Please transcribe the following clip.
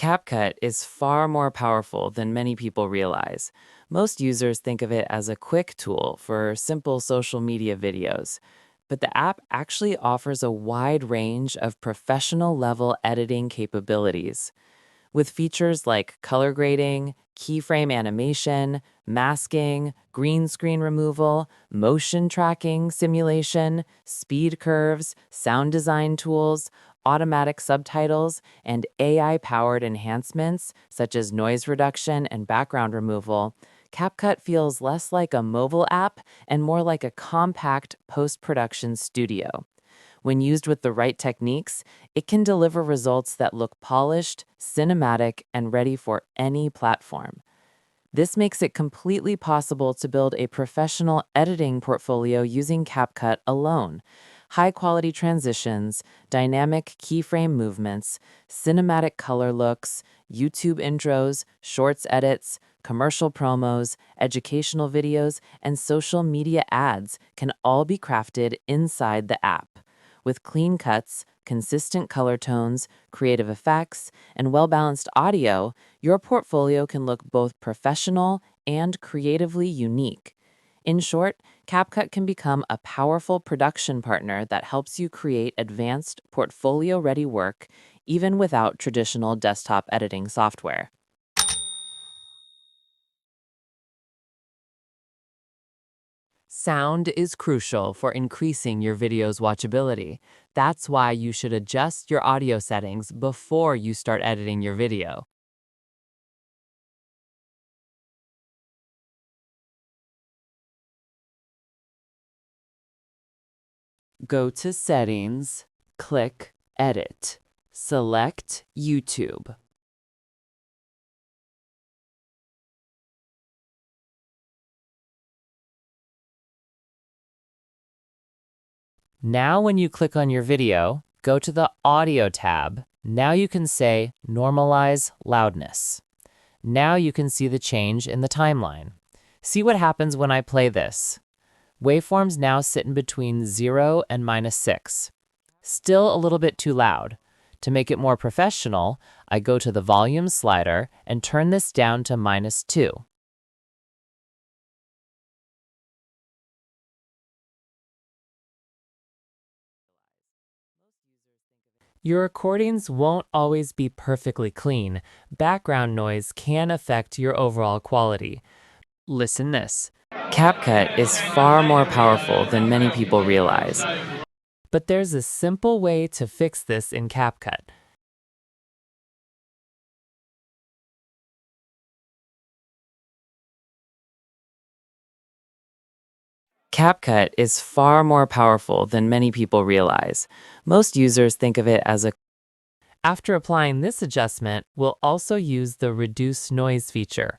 CapCut is far more powerful than many people realize. Most users think of it as a quick tool for simple social media videos, but the app actually offers a wide range of professional level editing capabilities. With features like color grading, keyframe animation, masking, green screen removal, motion tracking simulation, speed curves, sound design tools, automatic subtitles, and AI powered enhancements such as noise reduction and background removal, CapCut feels less like a mobile app and more like a compact post production studio. When used with the right techniques, it can deliver results that look polished, cinematic, and ready for any platform. This makes it completely possible to build a professional editing portfolio using CapCut alone. High quality transitions, dynamic keyframe movements, cinematic color looks, YouTube intros, shorts edits, commercial promos, educational videos, and social media ads can all be crafted inside the app. With clean cuts, consistent color tones, creative effects, and well balanced audio, your portfolio can look both professional and creatively unique. In short, CapCut can become a powerful production partner that helps you create advanced, portfolio ready work even without traditional desktop editing software. Sound is crucial for increasing your video's watchability. That's why you should adjust your audio settings before you start editing your video. Go to Settings, click Edit. Select YouTube. Now when you click on your video, go to the Audio tab. Now you can say Normalize Loudness. Now you can see the change in the timeline. See what happens when I play this. Waveforms now sit in between 0 and -6. Still a little bit too loud. To make it more professional, I go to the volume slider and turn this down to -2. Your recordings won't always be perfectly clean. Background noise can affect your overall quality. Listen this. CapCut is far more powerful than many people realize. But there's a simple way to fix this in CapCut. CapCut is far more powerful than many people realize. Most users think of it as a After applying this adjustment, we'll also use the Reduce Noise feature.